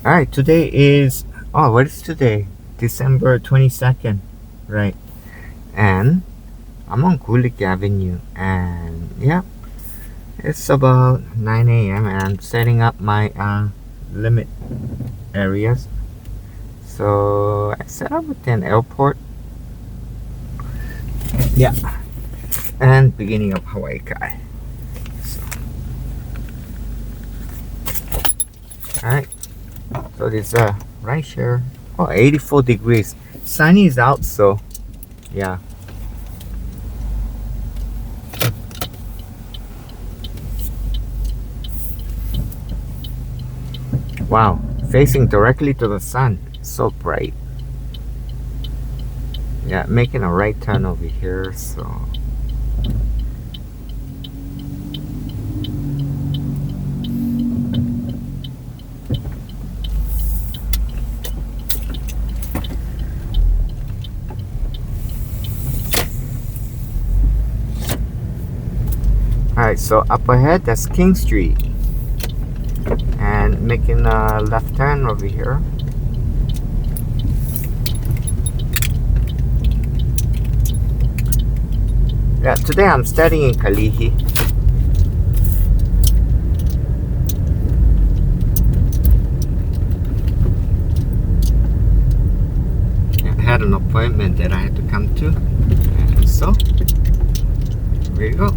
All right, today is, what is today? December 22nd, right? And I'm on Kulik Avenue, and yeah, it's about 9 a.m. and I'm setting up my limit areas. So I set up with an airport, yeah, and beginning of Hawaii Kai. So, all right, so this rideshare, 84 degrees. Sunny is out, so yeah. Wow, facing directly to the sun. So bright. Yeah, making a right turn over here, so. Alright, so up ahead, that's King Street. And making a left turn over here. Yeah, today I'm studying in Kalihi. I had an appointment that I had to come to. And so, here you go.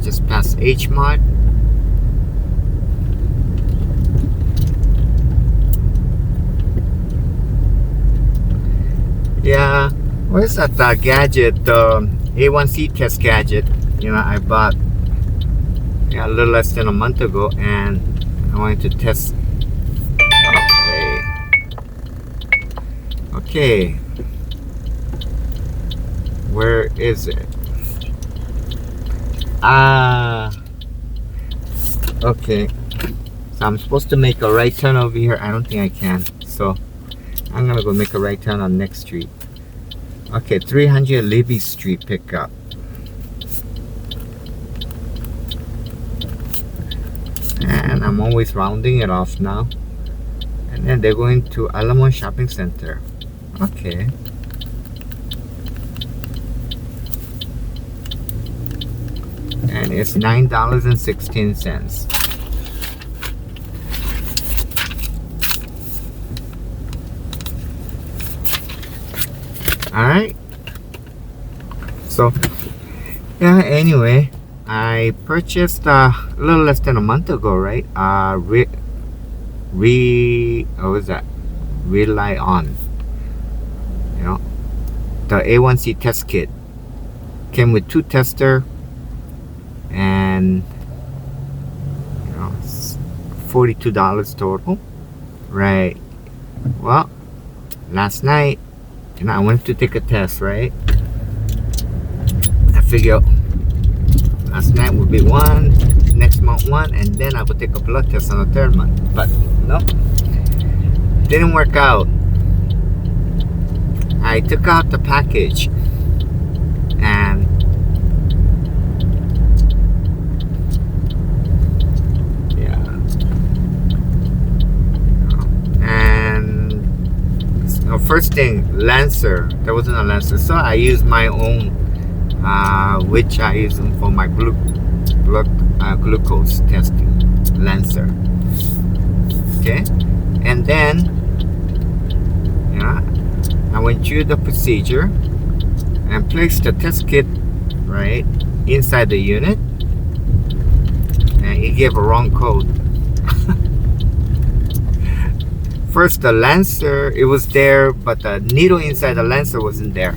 Just past H Mart. Yeah, where's that gadget, the A1C test gadget? I bought a little less than a month ago, and I wanted to test. Okay, where is it? Okay, so I'm supposed to make a right turn over here. I don't think I can, so I'm gonna go make a right turn on next street. Okay, 300 Libby Street pickup. And I'm always rounding it off now. And then they're going to Alamo Shopping Center. Okay. And it's $9.16. Alright. So, yeah, anyway, I purchased a little less than a month ago, right? What was that? Rely On. The A1C test kit. Came with 2 tester and $42 total. Right. Well, last night, I wanted to take a test, right? I figured last night would be one, next month one, and then I would take a blood test on the 3rd month. But no, didn't work out. I took out the package, and first thing, Lancer. There wasn't a Lancer, so I used my own, which I use for my glucose testing, Lancer. Okay, and then I went through the procedure and placed the test kit right inside the unit, and it gave a wrong code. First, the Lancer, it was there, but the needle inside the Lancer wasn't there.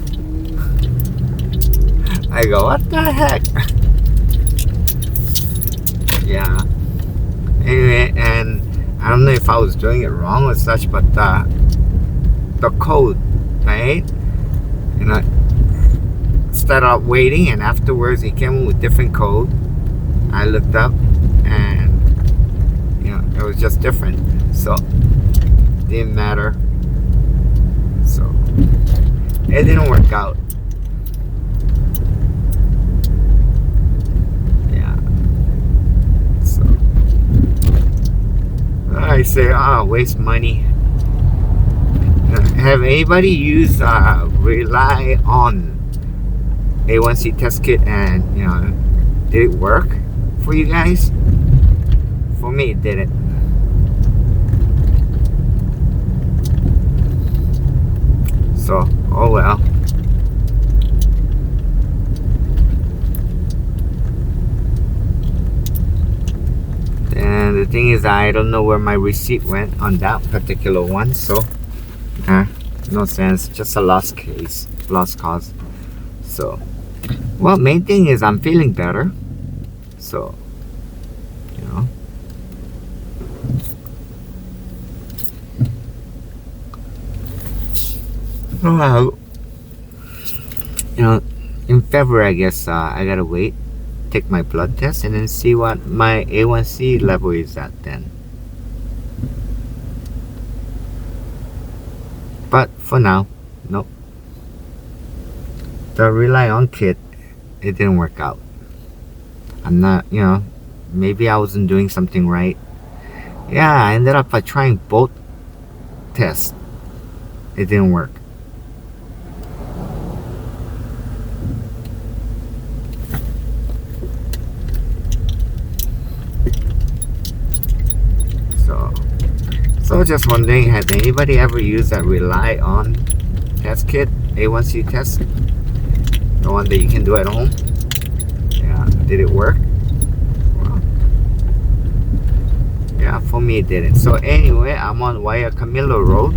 I go, what the heck? Yeah. Anyway, and I don't know if I was doing it wrong or such, but the code, right? started out waiting, and afterwards he came in with different code. I looked up, and it was just different. So didn't matter. So it didn't work out. Yeah. So I say, waste money. Have anybody used rely on A1C test kit, and did it work for you guys? For me, it didn't. So, oh well. And the thing is, I don't know where my receipt went on that particular one, so no sense. Just a lost cause. So, well, main thing is I'm feeling better. So, well, in February, I guess I gotta wait, take my blood test, and then see what my A1C level is at then. But for now, nope. The rely on kit, it didn't work out. I'm not, maybe I wasn't doing something right. Yeah, I ended up trying both tests. It didn't work. So just wondering, has anybody ever used that rely on test kit, A1C test? The one that you can do at home? Yeah, did it work? Well, yeah, for me it didn't. So anyway, I'm on Waya Camilo Road.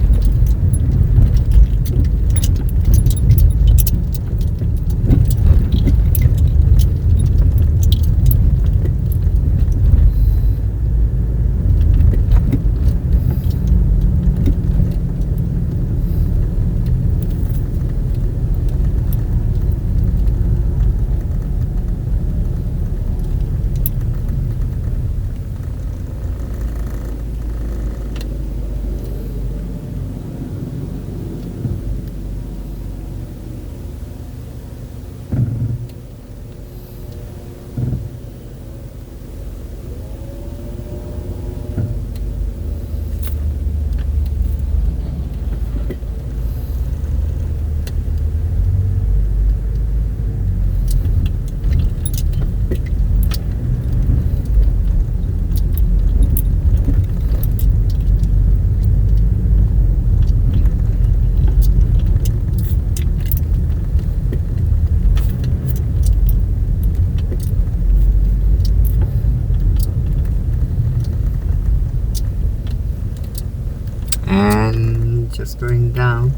Just going down.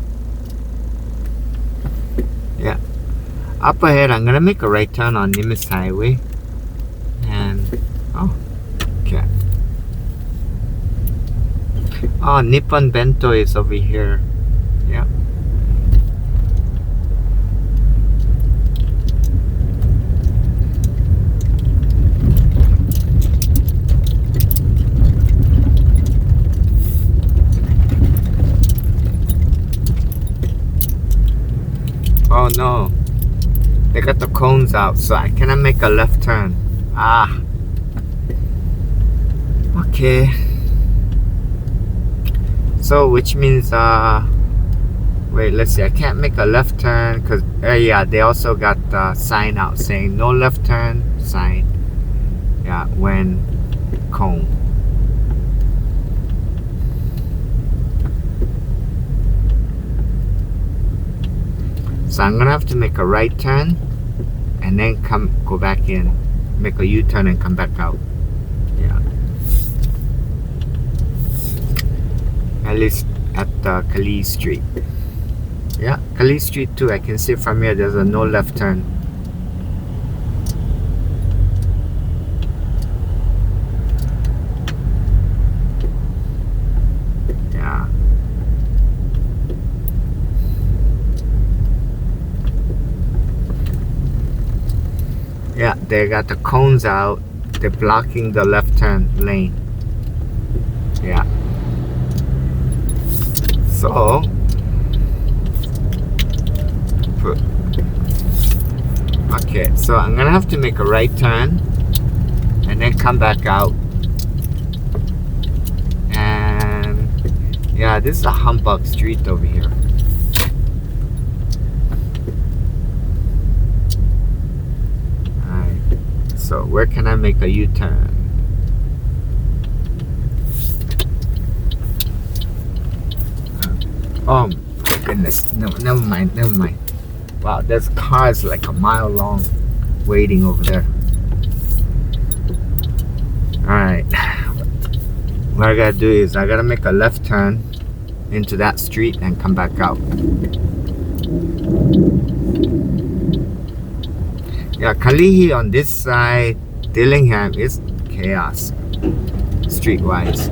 Yeah, up ahead I'm gonna make a right turn on Nimitz Highway, and okay. Nippon Bento is over here. Yeah. Oh no, they got the cones out, so I cannot make a left turn. Okay. So which means wait, let's see, I can't make a left turn because yeah, they also got the sign out saying no left turn sign. Yeah, when cone. So I'm gonna have to make a right turn and then go back in, make a U-turn and come back out. Yeah. At least at Kali Street. Yeah, Kali Street too. I can see from here there's a no left turn. Yeah. Yeah, they got the cones out. They're blocking the left turn lane. Yeah. So, okay, so I'm gonna have to make a right turn and then come back out. And yeah, this is a humbug street over here. Alright, so where can I make a U-turn? Oh my goodness, no, never mind. Wow, there's cars like a mile long waiting over there. Alright, what I gotta do is I gotta make a left turn into that street and come back out. Yeah, Kalihi on this side, Dillingham is chaos streetwise.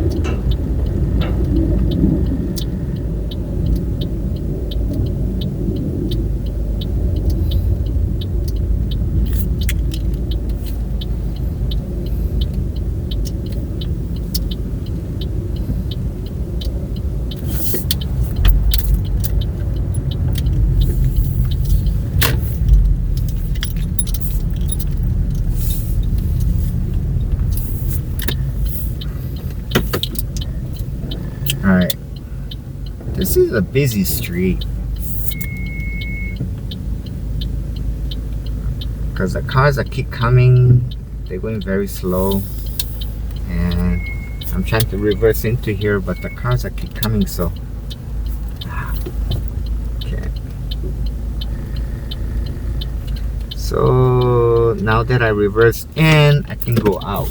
Alright, this is a busy street because the cars that keep coming, they're going very slow, and I'm trying to reverse into here, but the cars that keep coming, so okay. So now that I reversed in, I can go out.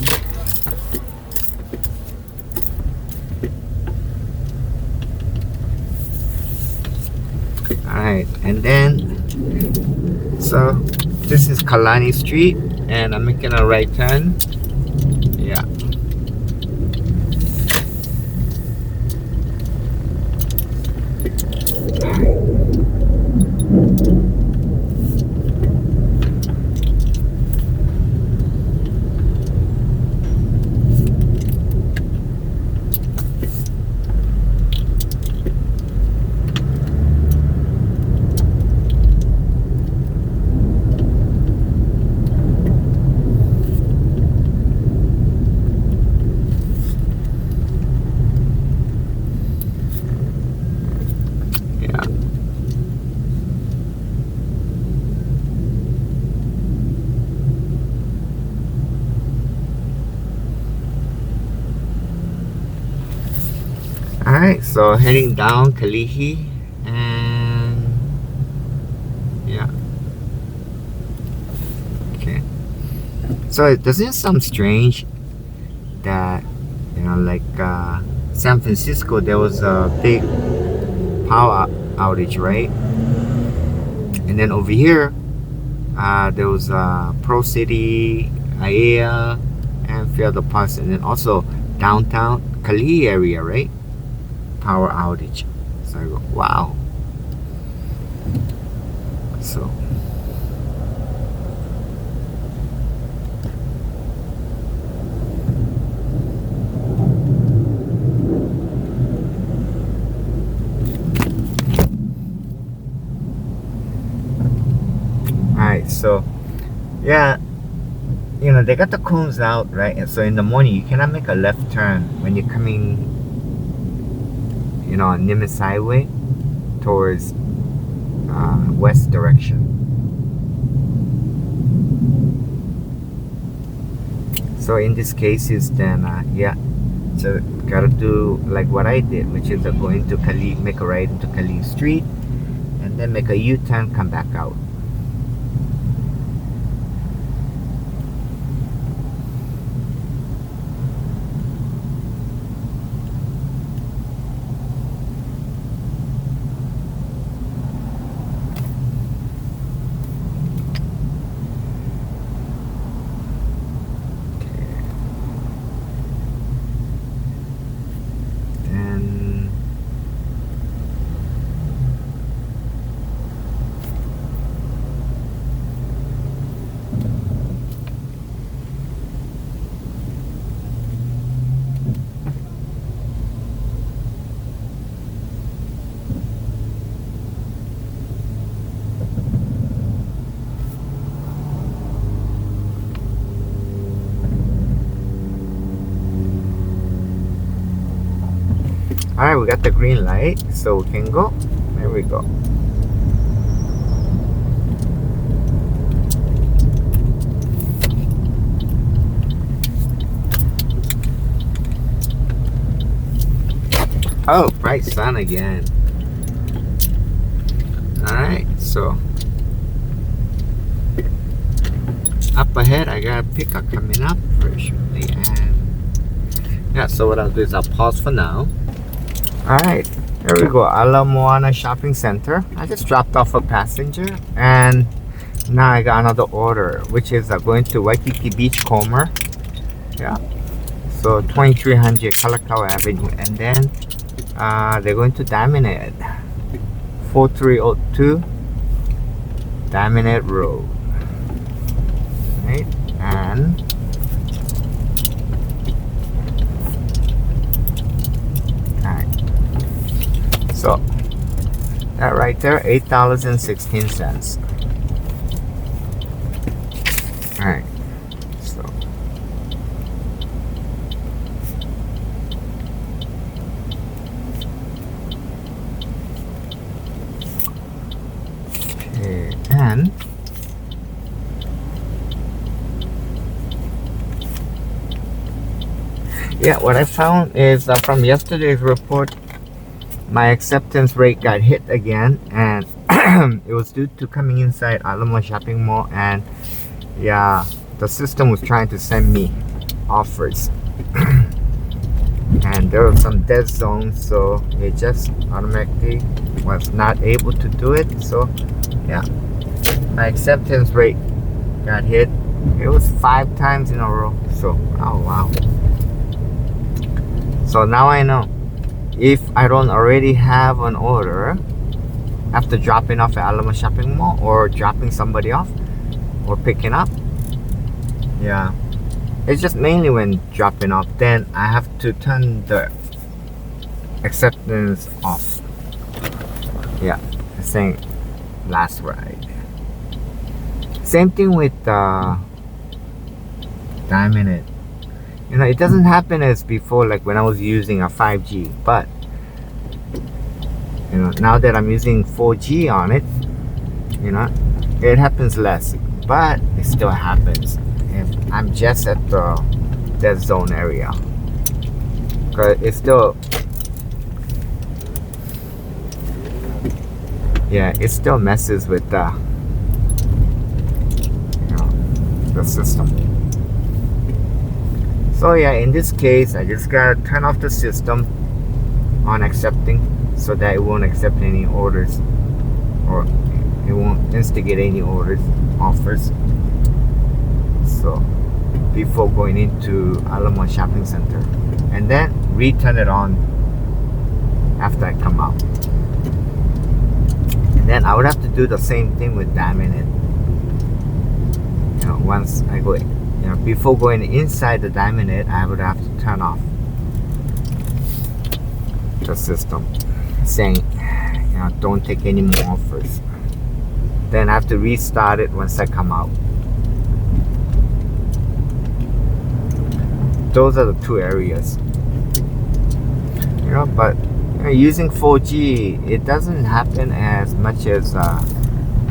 Alright, and then so this is Kalani Street and I'm making a right turn. Yeah. Alright, so heading down Kalihi, and yeah. Okay. So it doesn't sound strange that, like San Francisco, there was a big power outage, right? And then over here, there was Pro City, Aiea, and a few other parts, and then also downtown Kalihi area, right? Power outage. So I go, wow. So alright, so yeah, they got the cones out, right? And so in the morning you cannot make a left turn when you're coming on Nimitz Highway towards west direction. So in this cases, then yeah, so gotta do like what I did, which is go into Kali, make a right into Kali Street, and then make a U-turn, come back out. Alright, we got the green light, so we can go. There we go. Oh, bright sun again. Alright, so up ahead I got a pickup coming up very shortly, and yeah, so what I'll do is I'll pause for now. Alright, here we go, Ala Moana Shopping Center. I just dropped off a passenger, and now I got another order, which is going to Waikiki Beachcomber. Yeah, so 2300 Kalakaua Avenue, and then they're going to Diamond Head, 4302 Diamond Head Road. Right, and alright, so that right there, $8.16. Alright, so okay, and yeah, what I found is from yesterday's report, my acceptance rate got hit again, and it was due to coming inside Alamo Shopping Mall, and yeah, the system was trying to send me offers and there were some dead zones, so it just automatically was not able to do it. So yeah, my acceptance rate got hit. It was 5 times in a row. So oh wow. So now I know, if I don't already have an order after dropping off at Alamo Shopping Mall, or dropping somebody off, or picking up, yeah, it's just mainly when dropping off, then I have to turn the acceptance off. Yeah, saying last ride. Same thing with Diamond Head. You know, it doesn't happen as before, like when I was using a 5G, but you know, now that I'm using 4G on it, you know, it happens less, but it still happens if I'm just at the dead zone area, because it still, yeah, it still messes with the, you know, the system. So yeah, in this case, I just gotta turn off the system on accepting, so that it won't accept any orders, or it won't instigate any offers. So before going into Alamo Shopping Center, and then return it on after I come out. And then I would have to do the same thing with Diamond Head. You know, once I go, you know, before going inside the Diamond Head, I would have to turn off the system, saying, you know, don't take any more offers. Then I have to restart it once I come out. Those are the two areas. You know, but you know, using 4G, it doesn't happen as much as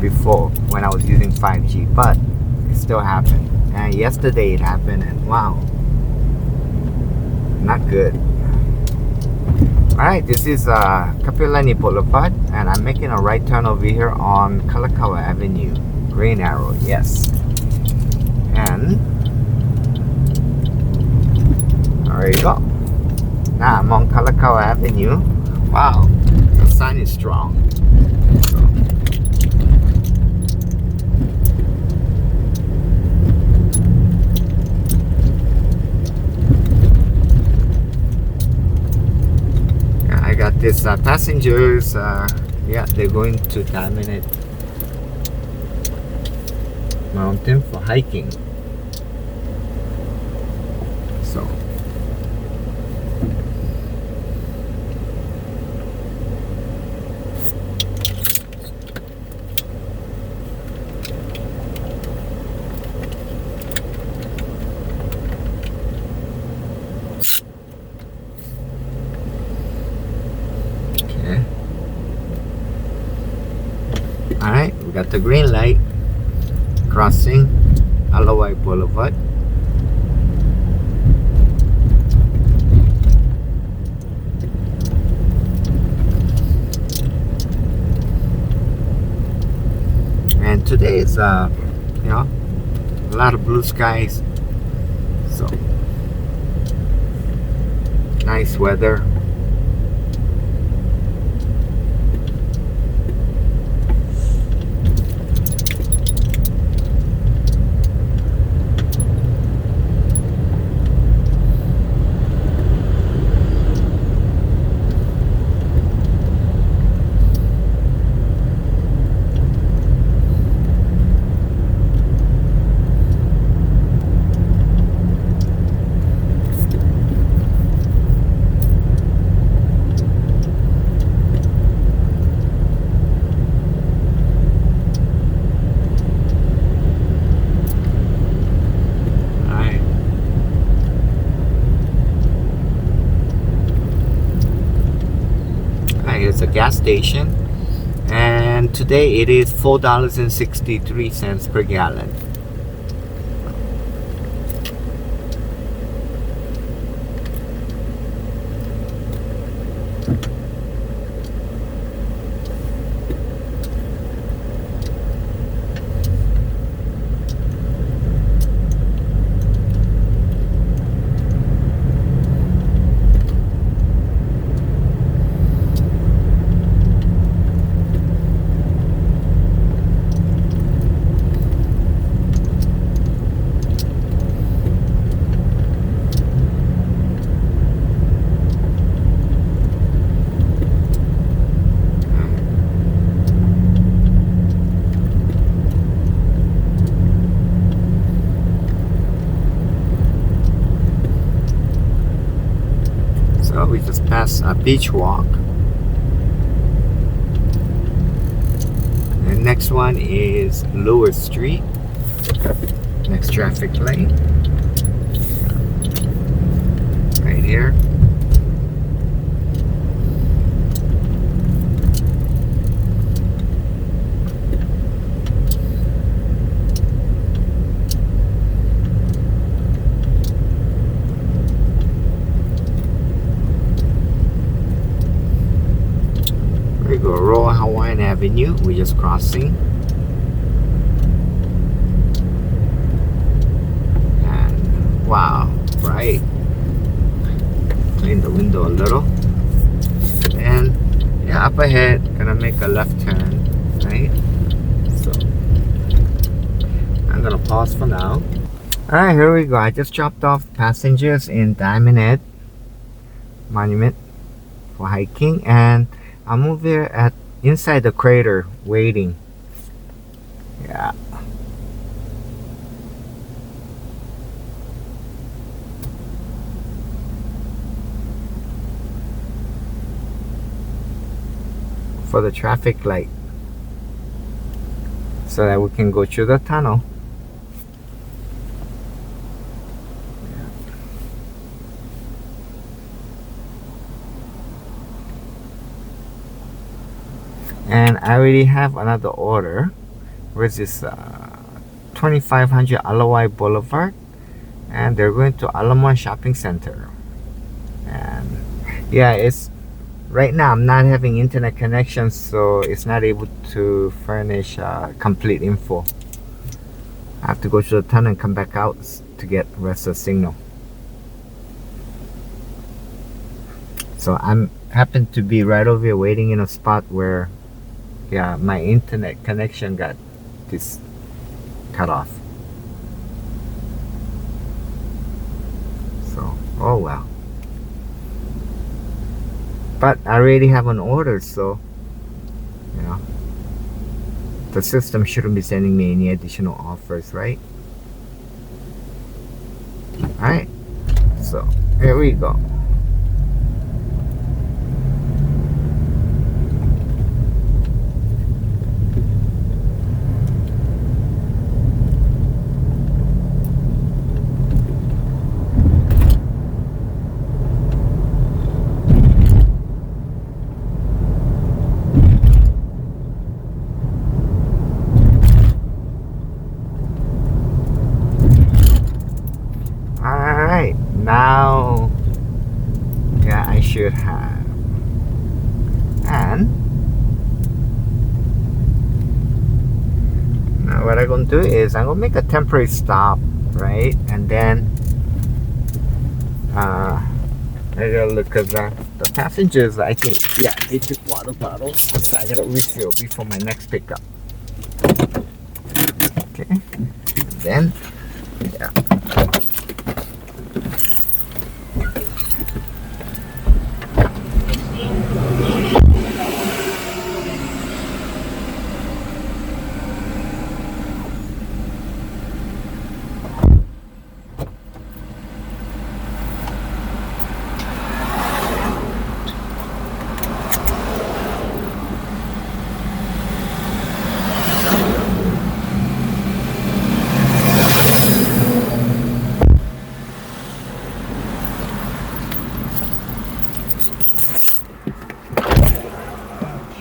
before when I was using 5G, but it still happened. And yesterday it happened, and wow, not good. Alright, this is Kapilani Boulevard, and I'm making a right turn over here on Kalakaua Avenue. Green arrow, yes. And there you go. Now I'm on Kalakaua Avenue. Wow, the sun is strong. So, I got this passengers, yeah, they're going to Diamond Head Mountain for hiking. So got the green light, crossing Hawaii Boulevard. And today is you know, a lot of blue skies, so nice weather. It's a gas station, and today it is $4.63 per gallon. So we just passed a beach walk. The next one is Lower Street. Next traffic light. Right here. We go Royal Hawaiian Avenue. We're just crossing. And wow, bright. Clean the window a little. And yeah, up ahead, gonna make a left turn, right? So I'm gonna pause for now. Alright, here we go. I just dropped off passengers in Diamond Head Monument for hiking, and I'm over here at inside the crater waiting. Yeah. For the traffic light, so that we can go through the tunnel. And I already have another order. Where's this? 2500 Hawaii Boulevard, and they're going to Alamo Shopping Center. And yeah, it's right now I'm not having internet connection, so it's not able to furnish complete info. I have to go to the tunnel and come back out to get rest of the signal. So I'm happen to be right over here waiting in a spot where, yeah, my internet connection got this cut off. So, oh well. But I already have an order, so you know the system shouldn't be sending me any additional offers, right? Alright, so here we go. what I'm gonna do is I'm gonna make a temporary stop, right? And then I gotta look at the passengers. I think, yeah, they took water bottles, so I gotta refill before my next pickup. Okay, and then yeah.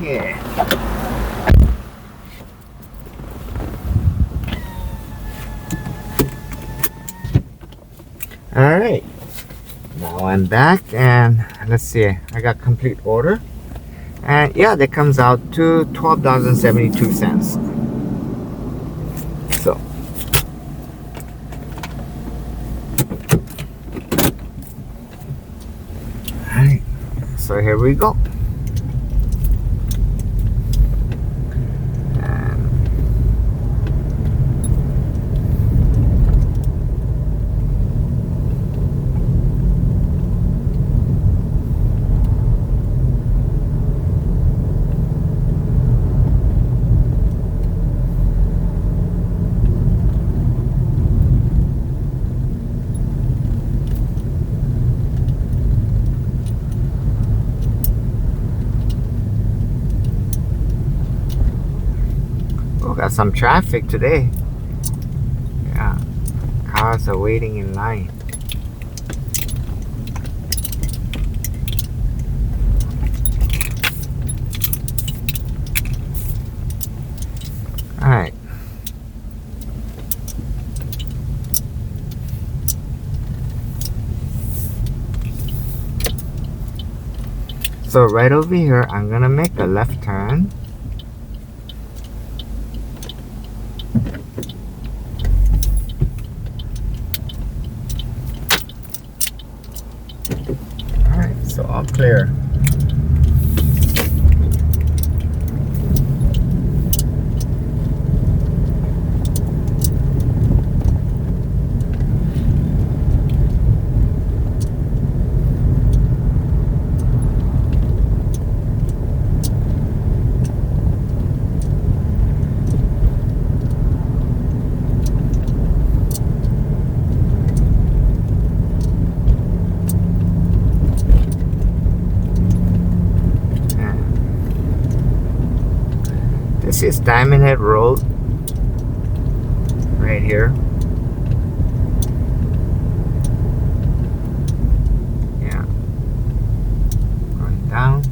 Okay. All right. Now I'm back, and let's see. I got complete order, and yeah, that comes out to $12.72. So, all right. So here we go. Oh, got some traffic today. Yeah, cars are waiting in line. All right. So right over here, I'm gonna make a left turn. All right, so all clear. This is Diamond Head Road right here. Yeah, going down.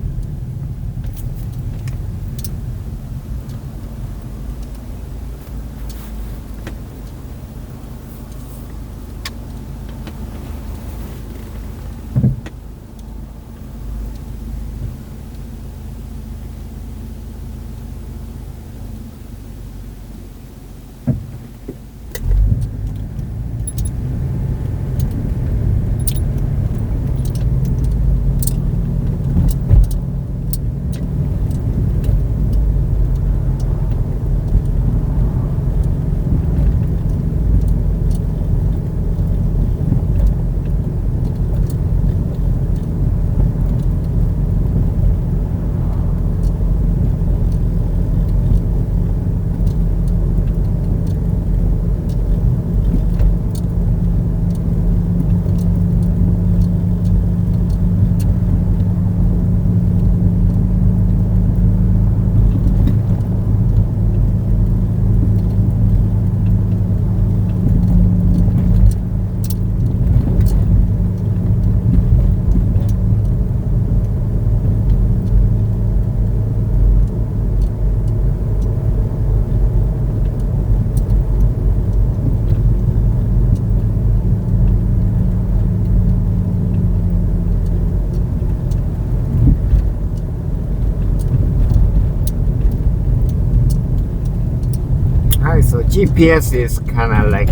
Alright, so GPS is kind of like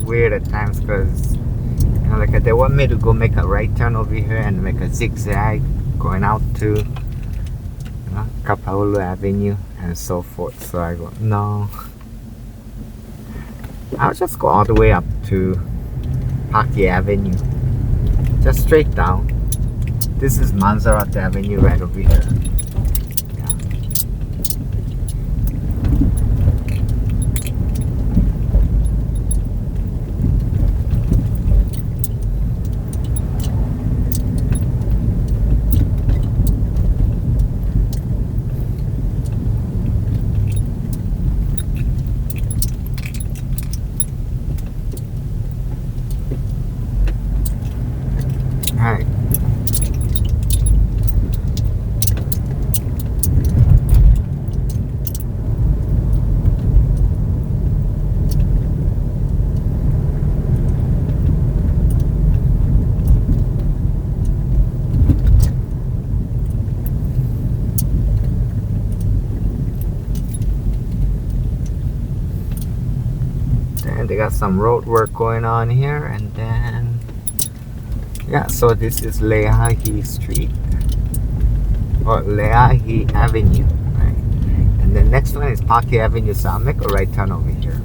weird at times because like they want me to go make a right turn over here and make a zigzag going out to Kapalulu Avenue and so forth. So I go, no, I'll just go all the way up to Paki Avenue, just straight down. This is Manzarat Avenue right over here. Alright. And they got some road work going on here, and then yeah, so this is Leahi Street or Leahi Avenue, right? And the next one is Paki Avenue, so I'll make a right turn over here.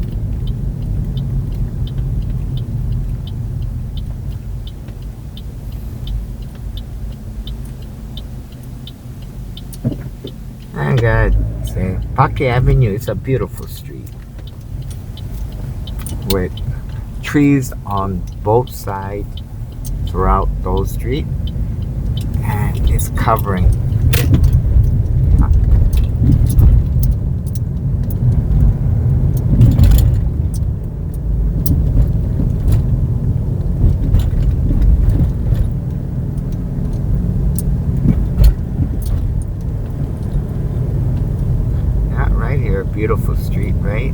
I gotta say, Paki Avenue is a beautiful street with trees on both sides throughout those streets, and it's covering. Yeah, right here, beautiful street, right?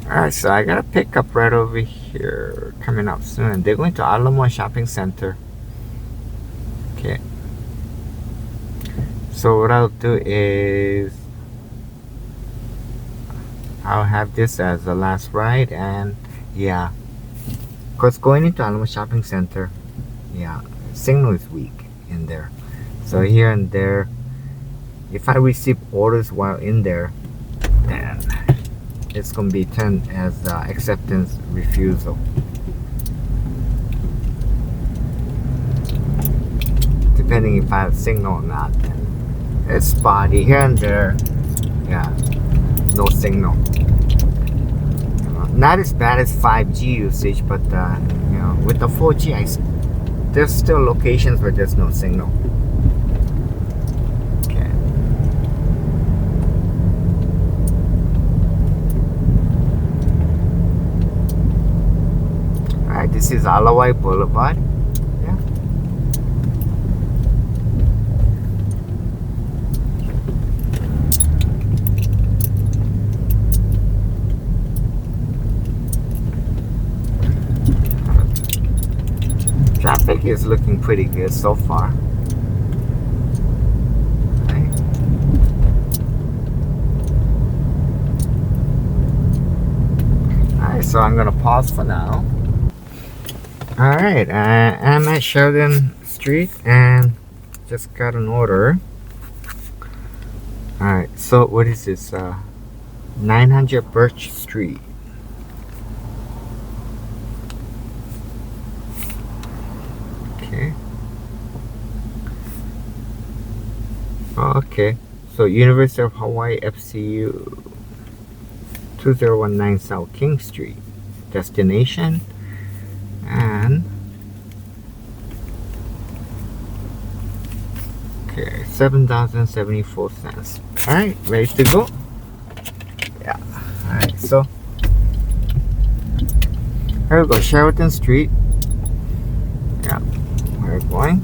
Alright, so I got a pickup right over here coming up soon. They're going to Alamo Shopping Center. Okay. So what I'll do is I'll have this as the last ride, and yeah, because going into Alamo Shopping Center, yeah, signal is weak in there. So here and there, if I receive orders while in there, then it's gonna be turned as acceptance refusal. Depending if I have signal or not. It's spotty here and there. Yeah, no signal. Not as bad as 5G usage, but with the 4G, there's still locations where there's no signal. Okay. Alright, this is Alawai Boulevard. Traffic is looking pretty good so far. Okay. Alright, so I'm gonna pause for now. Alright, I'm at Sheldon Street and just got an order. Alright, so what is this? 900 Birch Street. Okay. Okay. So University of Hawaii FCU 2019 South King Street. Destination and okay, $7.74. Alright, ready to go? Yeah. Alright, so Here we go, Sheraton Street. Yeah, we're going.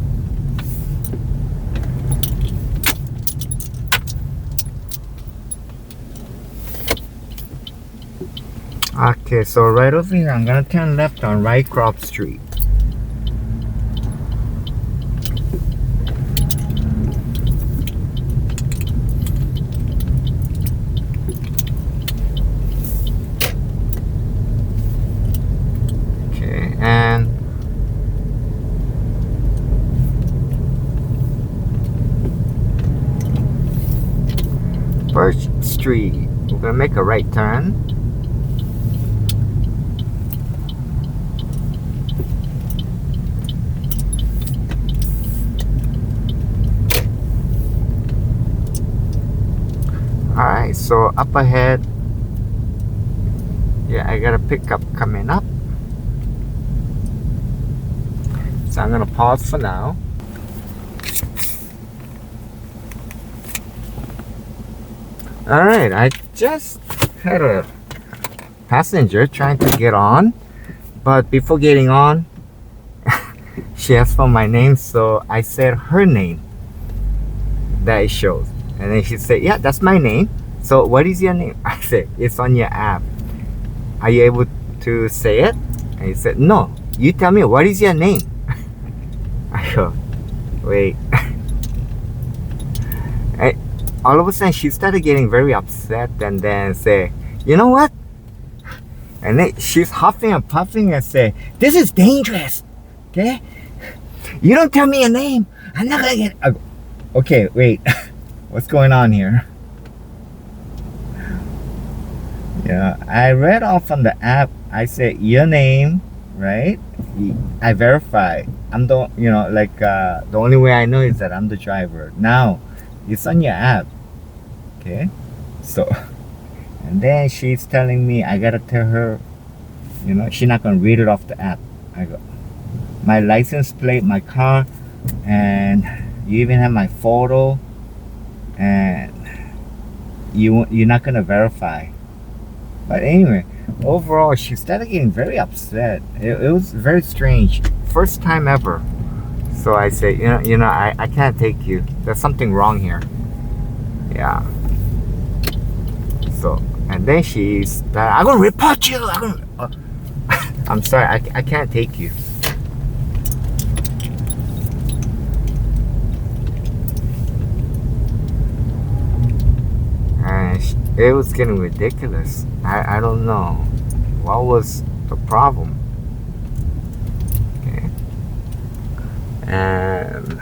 Okay, so right over here, I'm gonna turn left on Rycroft Street. Okay, and Birch Street. We're gonna make a right turn. Alright, so up ahead, yeah, I got a pickup coming up. So I'm gonna pause for now. Alright, I just had a passenger trying to get on, but before getting on, she asked for my name, so I said her name that it shows. And then she said, yeah, that's my name. So what is your name? I said, it's on your app. Are you able to say it? And he said, no, you tell me, what is your name? I go, wait. And all of a sudden she started getting very upset and then say, you know what? And then she's huffing and puffing and say, this is dangerous. Okay? You don't tell me your name, I'm not gonna get... Okay, wait. What's going on here? Yeah, I read off on the app. I said your name, right? I verify. I'm the, you know, like the only way I know is that I'm the driver. Now, it's on your app. Okay? So, and then she's telling me I gotta tell her, you know, she's not gonna read it off the app. I go, my license plate, my car, and you even have my photo, and you're not gonna verify. But anyway, overall, she started getting very upset. It was very strange. First time ever. So I say, I can't take you. There's something wrong here. Yeah. So, and then she's, I'm gonna report you. I'm sorry, I can't take you. And it was getting ridiculous. I don't know. What was the problem? Okay. And,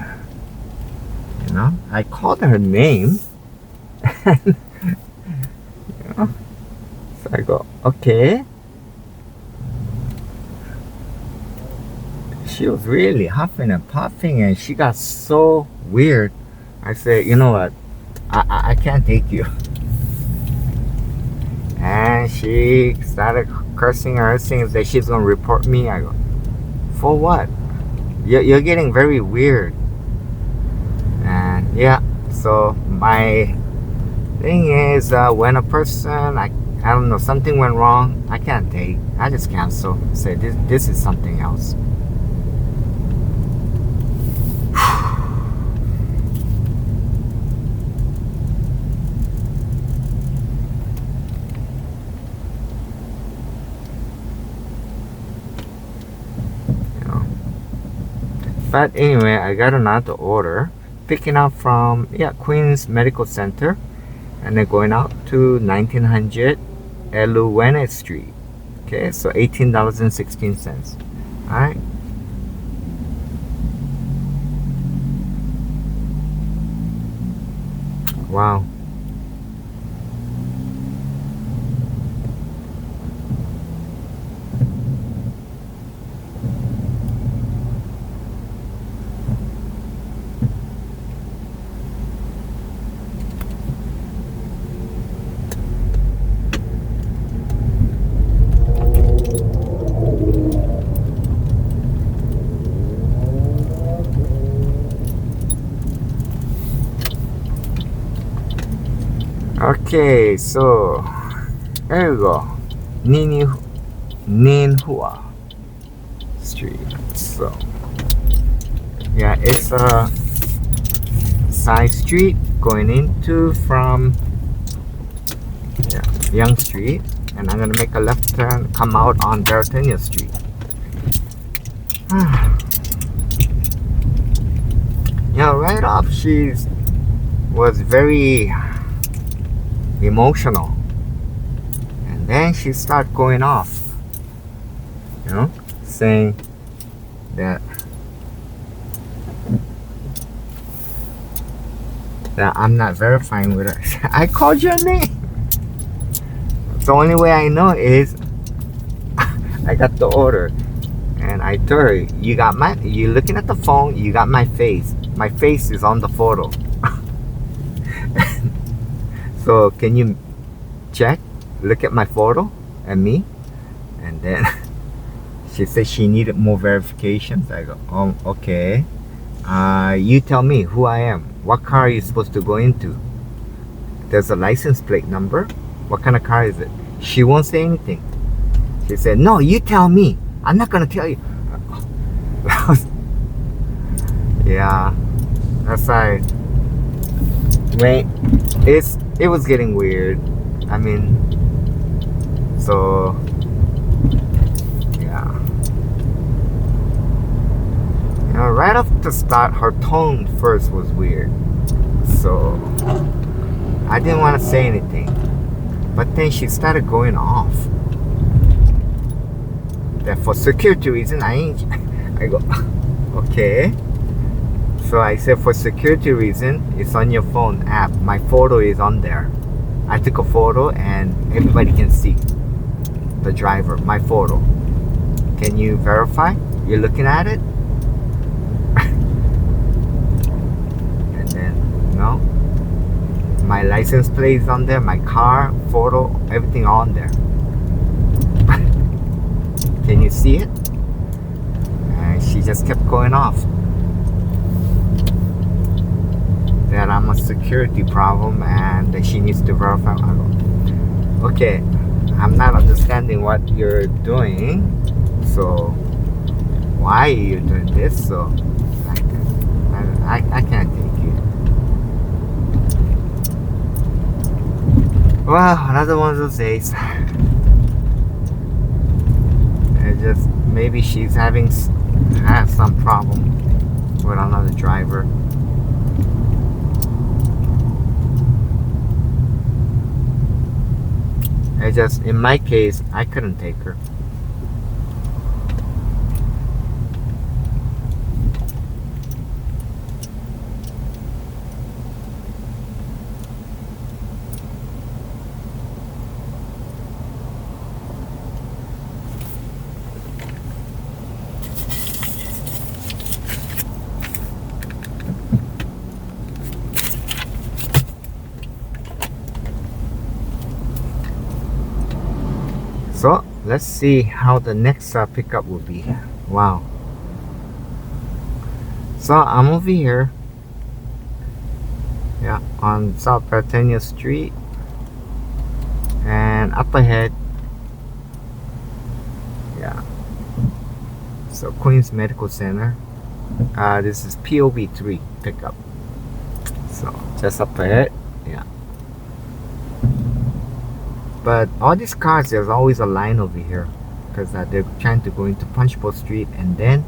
I called her name. And, so I go, okay. She was really huffing and puffing and she got so weird. I said, you know what? I can't take you. And she started cursing her, saying that she's gonna report me. I go, for what? You're getting very weird. And yeah, so my thing is, when a person, I don't know, something went wrong, I can't take. I just cancel. Say this is something else. But anyway, I got another order, picking up from Queens Medical Center, and then going out to 1900 Eluene Street. Okay, so $18.16. All right. Wow. Okay, so there you go. Ninhua. Street. So yeah, it's a side street going into from Young Street, and I'm gonna make a left turn, come out on Baratania Street. Right off, she was very emotional, and then she started going off, saying that I'm not verifying with her. I called your name. The only way I know is I got the order, and I told her, you looking at the phone, you got my face. My face is on the photo. So can you check, look at my photo and me? And then she said she needed more verifications. I go, oh, okay. You tell me who I am. What car are you supposed to go into? There's a license plate number. What kind of car is it? She won't say anything. She said, no, you tell me. I'm not gonna tell you. Yeah, that's like, wait, it was getting weird. I mean, so yeah. Right off the start, her tone first was weird. So I didn't want to say anything. But then she started going off. That for security reason, I go, okay. So I said, for security reason, it's on your phone app. My photo is on there. I took a photo and everybody can see the driver, my photo. Can you verify? You're looking at it? And then, no. My license plate is on there, my car, photo, everything on there. Can you see it? And she just kept going off. That I'm a security problem and that she needs to verify. I go, okay, I'm not understanding what you're doing, so why are you doing this? So I can't take you. Well, another one of those days. It just, maybe she's has some problem with another driver. In my case, I couldn't take her. So let's see how the next pickup will be. Wow. So I'm over here, on South Baratania Street, and up ahead, so Queens Medical Center. This is POV3 pickup. So just up ahead, But all these cars, there's always a line over here because they're trying to go into Punchbowl Street and then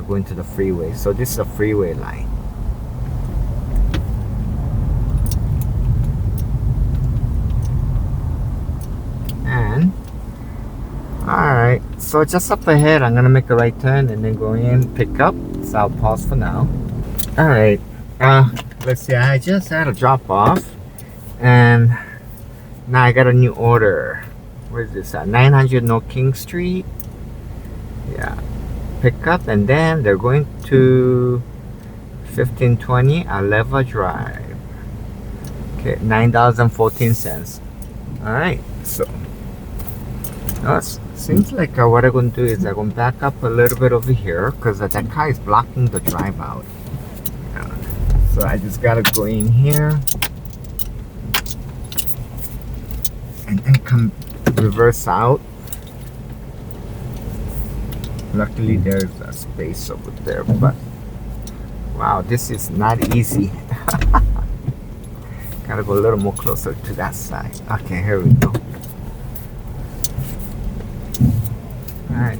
go into the freeway. So this is a freeway line. And alright, so just up ahead, I'm gonna make a right turn and then go in, pick up. So I'll pause for now. Alright, let's see, I just had a drop off and now I got a new order. Where is this at? 900 North King Street. Pick up, and then they're going to 1520 Aleva Drive. Okay, $9.14. Alright, so seems like what I'm going to do is I'm going to back up a little bit over here because that car is blocking the drive out. So I just got to go in here and then come reverse out Luckily there's a space over there, but wow, this is not easy. Gotta go a little more closer to that side. Okay, here we go. Alright.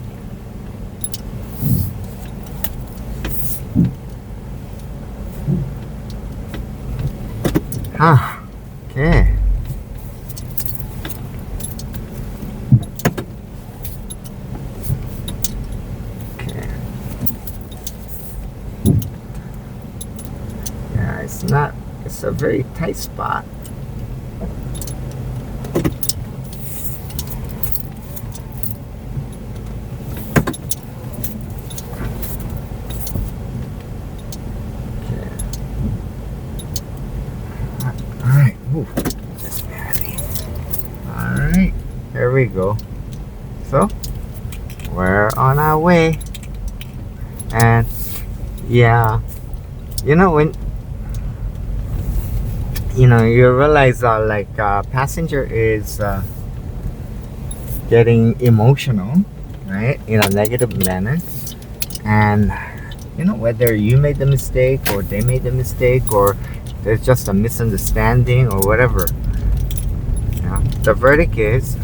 Okay. Okay. Yeah, it's a very tight spot. Alright, just barely. Alright, here we go. So, we're on our way. And, yeah, when, you realize, passenger is getting emotional, right, in a negative manner. And, whether you made the mistake or they made the mistake or there's just a misunderstanding or whatever. The verdict is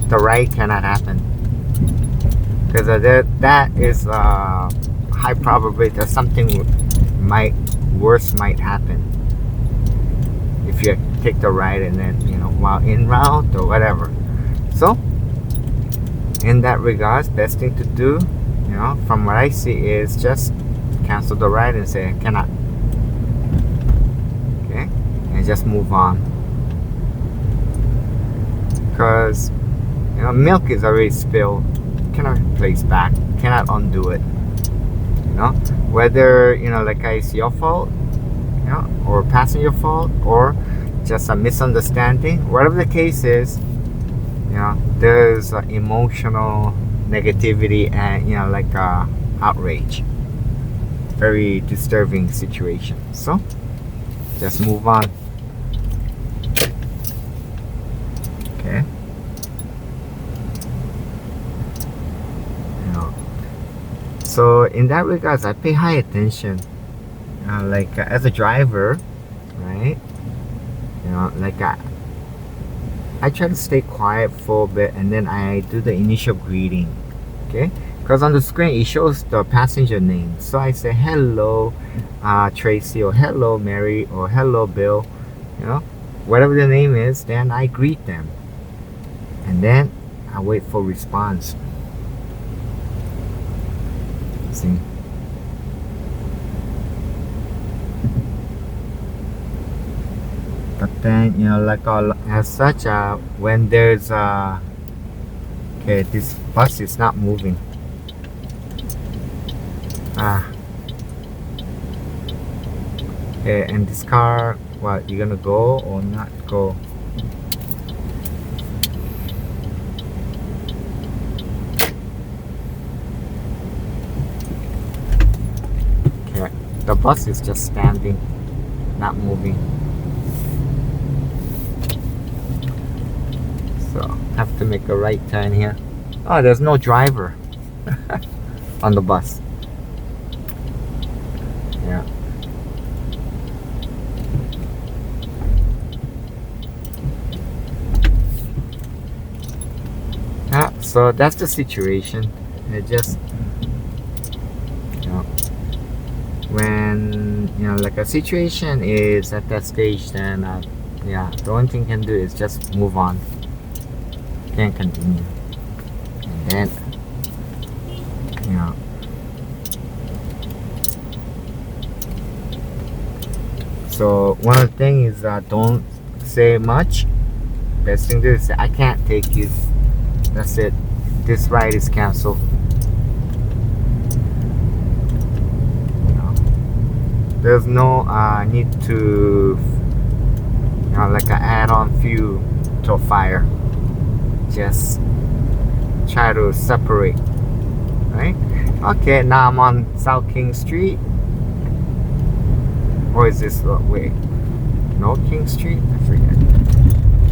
the ride cannot happen because that is high probability that something worse might happen if you take the ride and then while en route or whatever. So in that regards, best thing to do, from what I see, is just cancel the ride and say I cannot. And just move on, because milk is already spilled, cannot replace back, cannot undo it. Whether it's your fault, or passenger fault, or just a misunderstanding, whatever the case is, there's emotional negativity and outrage, very disturbing situation. So just move on. Okay. So in that regards, I pay high attention. As a driver, right? I try to stay quiet for a bit, and then I do the initial greeting. Okay. Because on the screen it shows the passenger name, so I say hello, Tracy, or hello Mary, or hello Bill. Whatever the name is, then I greet them. And then I wait for response. See? But then, as such, when there's okay, this bus is not moving. Okay, and this car, what, you gonna go or not go? The bus is just standing, not moving. So have to make a right turn here. Oh, there's no driver on the bus. Yeah. So that's the situation. It just when a situation is at that stage, then the only thing you can do is just move on. Can't continue. And then so one of the things is don't say much. Best thing to do is say, I can't take you. That's it. This ride is canceled. There's no need to add on fuel to a fire. Just try to separate, right? Okay, now I'm on South King Street. Or is this wait? No, King Street? I forget.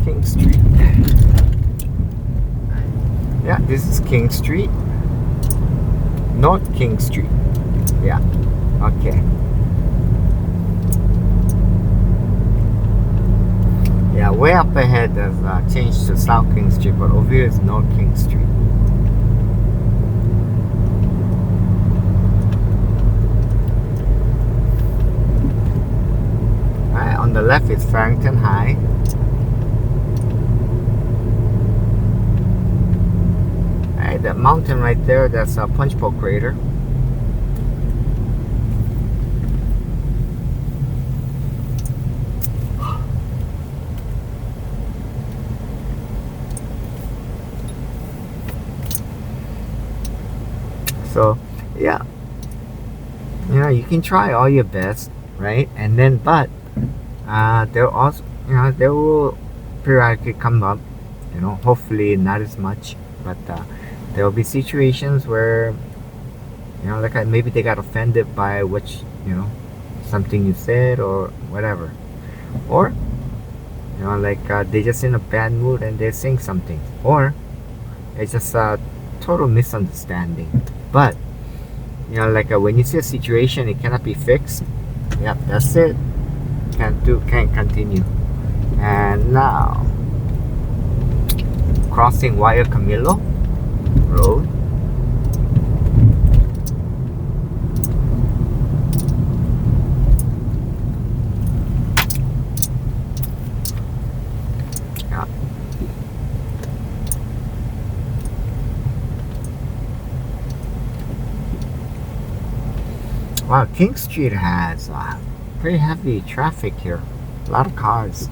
King Street. Yeah, this is King Street. North King Street. Yeah. Okay. Yeah, way up ahead there's changed to South King Street, but over here is North King Street. Alright, on the left is Farrington High. Alright, that mountain right there, that's a Punch Bowl Crater. So, yeah, you can try all your best, right? And then, but there also, there will periodically come up, hopefully not as much, but there will be situations where, like maybe they got offended by something you said or whatever, or like they just in a bad mood and they're saying something, or it's just a total misunderstanding. But like when you see a situation it cannot be fixed, yep, that's it. Can't continue. And now crossing Waya Camilo Road. Yeah. Wow, King Street has pretty heavy traffic here. A lot of cars.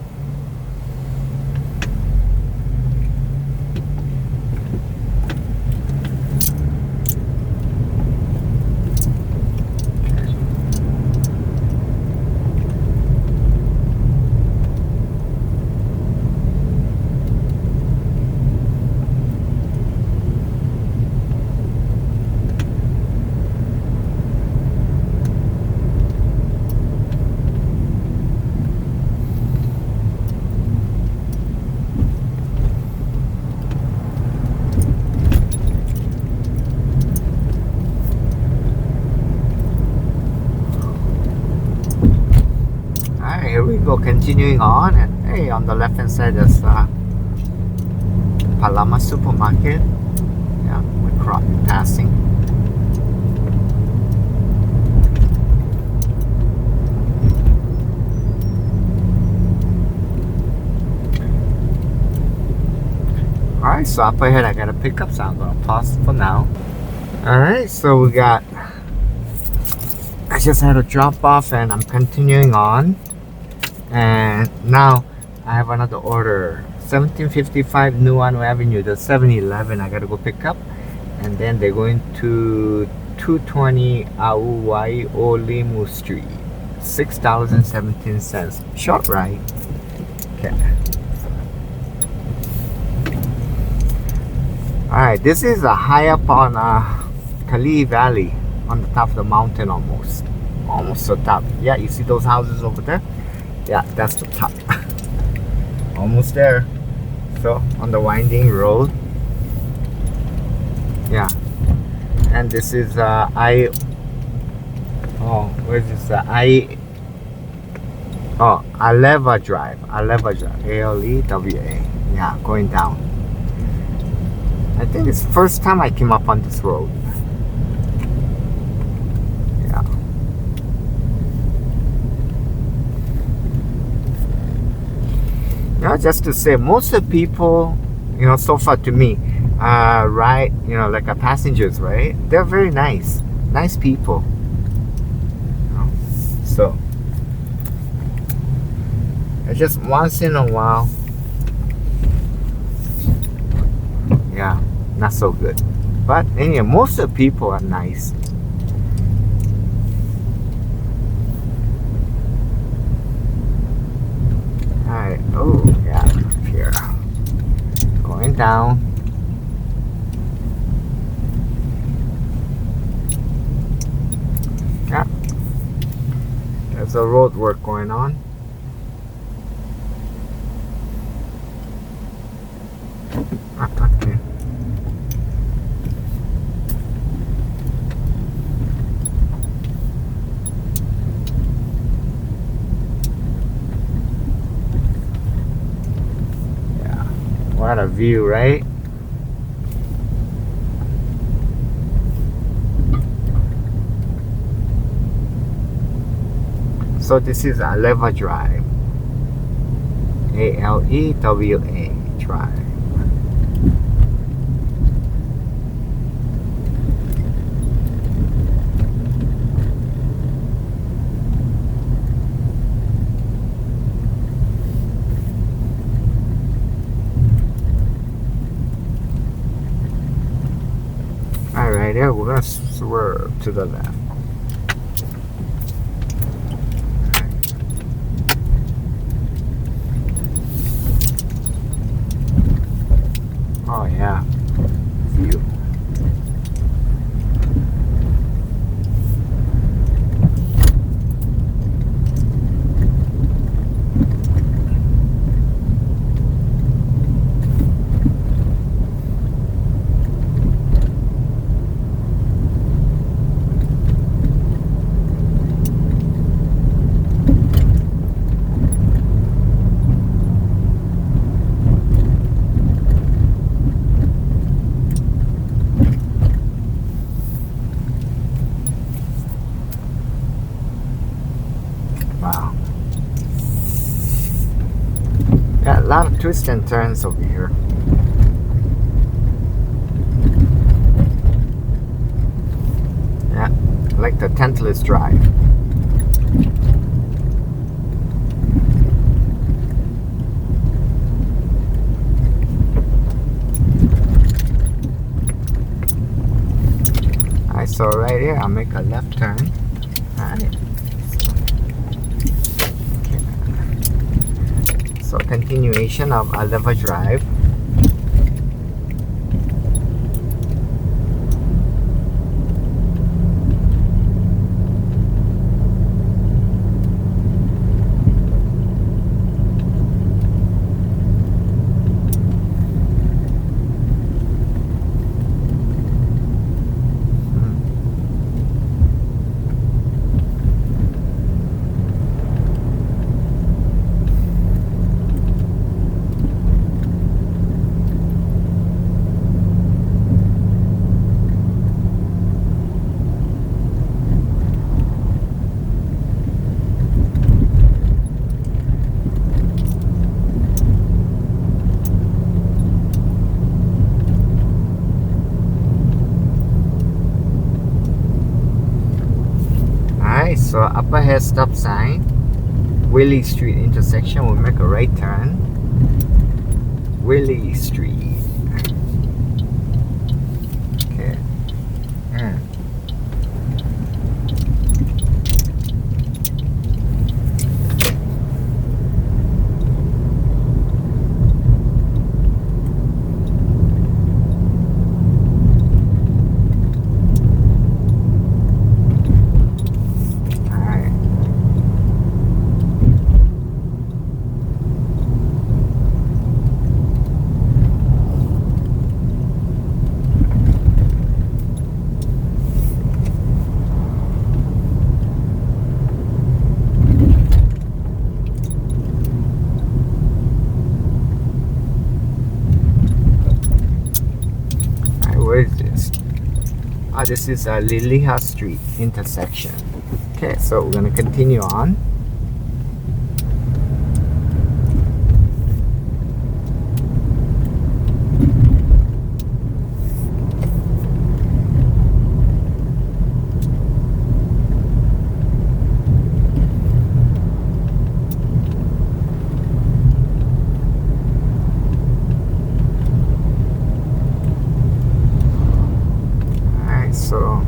Here we go, continuing on, and hey, on the left hand side there's Palama Supermarket. Yeah, we're passing. Alright, so up ahead I got a pickup, so I'm gonna pause for now. Alright, so I just had a drop off and I'm continuing on. And now I have another order, 1755 Nuano Avenue, the 7-Eleven. I gotta go pick up, and then they're going to 220 Auai Olimu Street, $6.17. Short ride. Okay. Alright, this is a high up on Kalihi Valley, on the top of the mountain almost the top. Yeah, you see those houses over there? Yeah, that's the top. Almost there. So on the winding road. Yeah. And this is where's this? Aleva Drive. Alewa. Yeah, going down. I think it's the first time I came up on this road. Just to say, most of the people, so far to me, ride, like passengers, right? They're very nice people. So, just once in a while, yeah, not so good. But anyway, most of the people are nice. Alright, oh yeah, up here. Going down. Yeah. There's a road work going on. Okay. view, right? So this is Alewa Drive. Alewa Drive. Alright, yeah, we're gonna swerve to the left. Oh yeah, view. Wow. Yeah, a lot of twists and turns over here. Yeah, like the Tentless Drive. Alright, so right here I'll make a left turn. Alright. So continuation of Alewa Drive. Alright, so up ahead stop sign, Willie Street intersection, we'll make a right turn. Willie Street. Okay. And where is this? This is Liliha Street intersection. Okay, so we're gonna continue on. Alright, so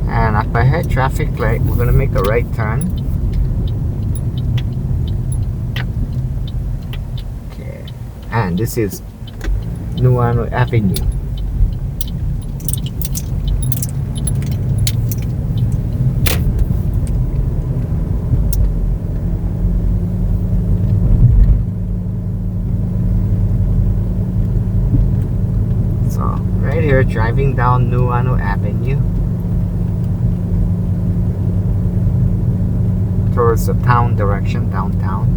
and up ahead traffic light, we're gonna make a right turn. Okay, and this is Nuano Avenue. So right here driving down Nuuanu Avenue towards the town direction, downtown.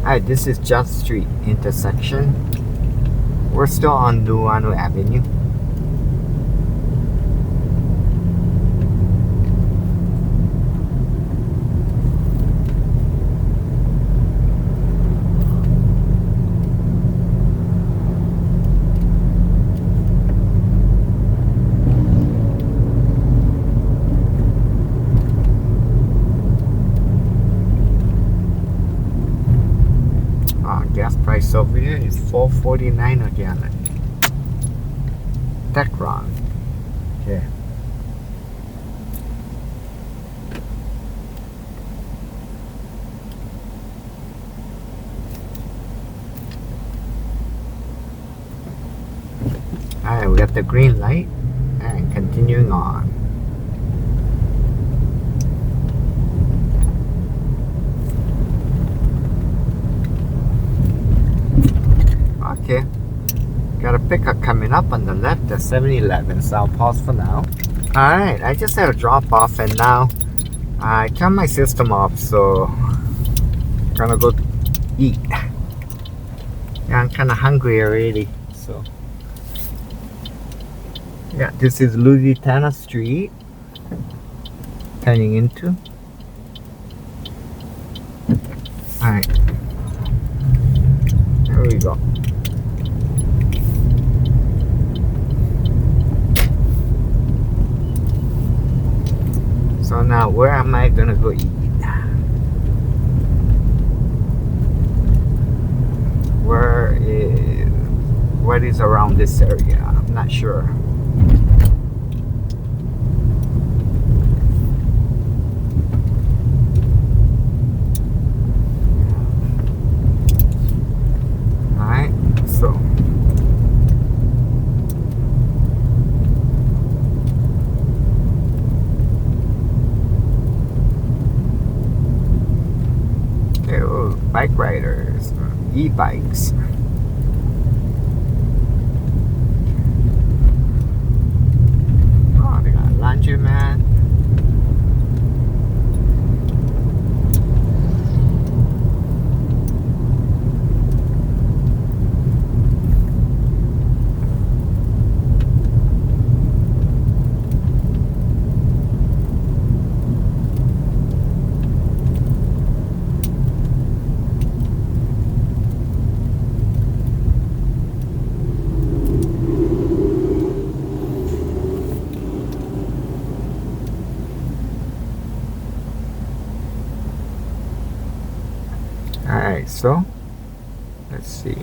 Alright, this is Just Street intersection. We're still on Nuuanu Avenue. Gas price over here is $4.49 a gallon. Techron. Okay. Alright, we got the green light and continuing on. Okay, got a pickup coming up on the left at 7-Eleven, so I'll pause for now. Alright, I just had a drop off and now I turned my system off, so I'm gonna go eat. Yeah, I'm kinda hungry already, so. Yeah, this is Lusitana Street, turning into. Alright, there we go. So now, where am I gonna go eat? What is around this area? I'm not sure. Alright, so. Bike riders, e-bikes. Oh, they got a laundromat. Alright, so let's see.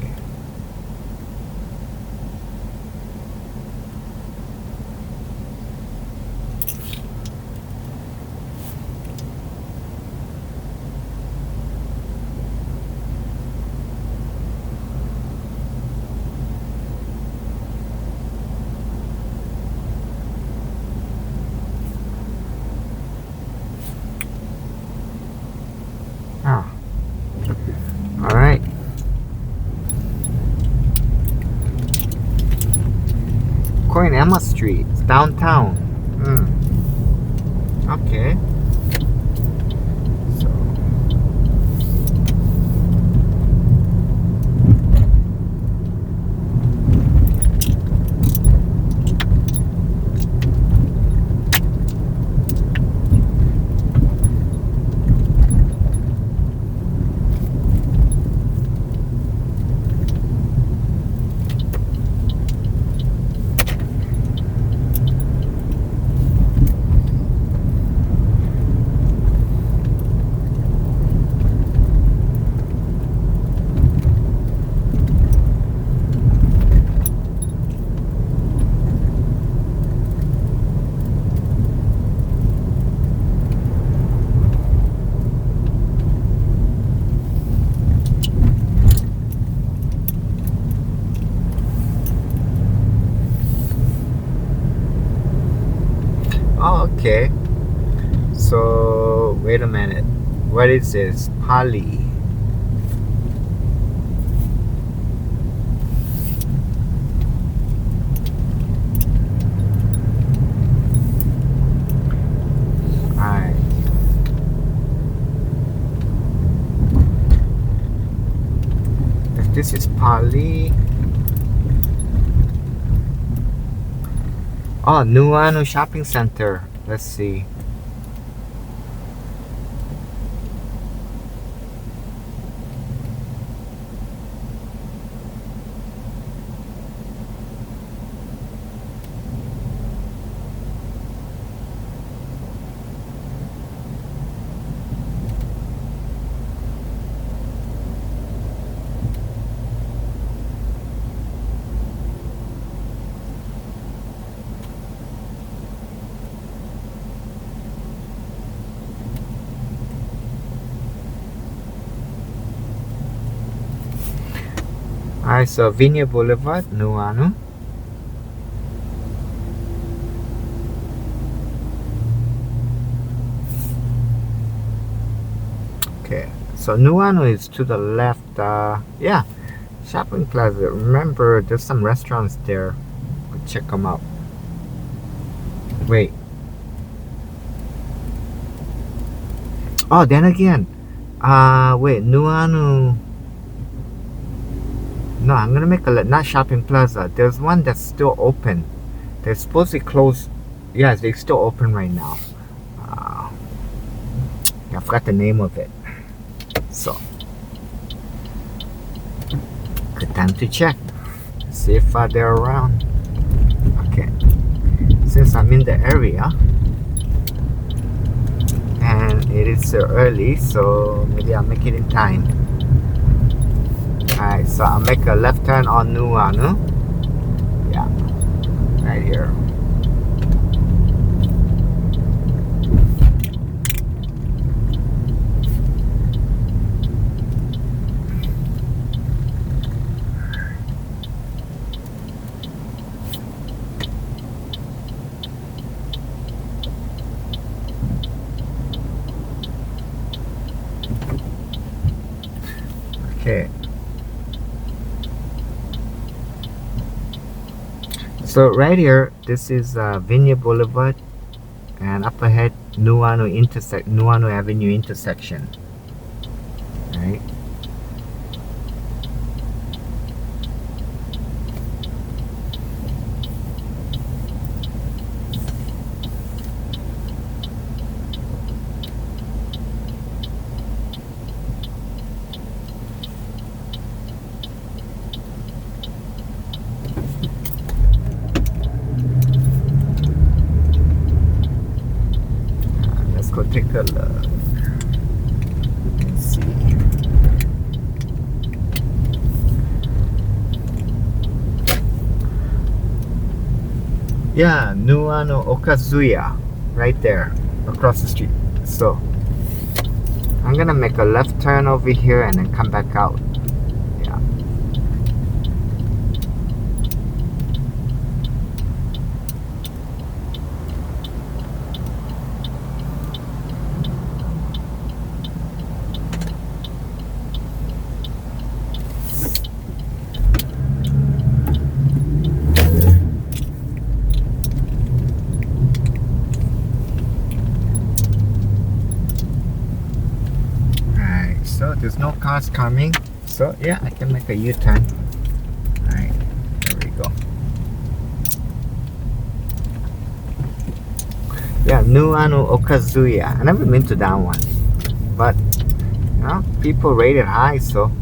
Alright. Queen Emma Street, downtown. Okay. So. Okay. So wait a minute. What is this? Pali. Alright. If this is Pali. Oh, Nuanu Shopping Center. Let's see. Alright, so Vinia Boulevard, Nuanu. Okay, so Nuanu is to the left. Yeah, shopping plaza. Remember, there's some restaurants there. Go check them out. Wait. Oh, then again. Wait, Nuanu. No, I'm gonna make a not shopping plaza. There's one that's still open. They're supposed to close. Yes, they're still open right now. I forgot the name of it. So, good time to check. See if they're around. Okay. Since I'm in the area and it is early, so maybe I'll make it in time. Alright, so I'll make a left turn on Nuanu. Yeah, right here. Okay. So right here, this is Vinia Boulevard, and up ahead, Nuanu Avenue intersection. Right. Let's go take a look. Let's see. Yeah, Nuano Okazuya, right there, across the street. So, I'm gonna make a left turn over here and then come back out. Yeah. So there's no cars coming, so yeah, I can make a U-turn. Alright, there we go. Yeah, Nuanu Okazuya. I never been to that one, but you know, people rate it high, so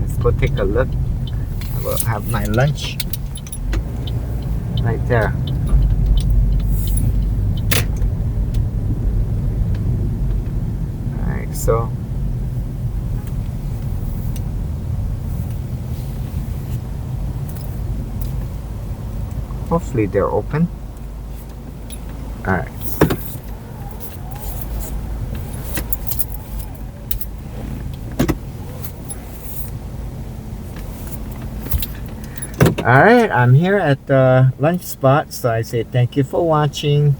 let's go take a look. I will have my lunch right there. Alright, so hopefully they're open. Alright. Alright, I'm here at the lunch spot, so I say thank you for watching.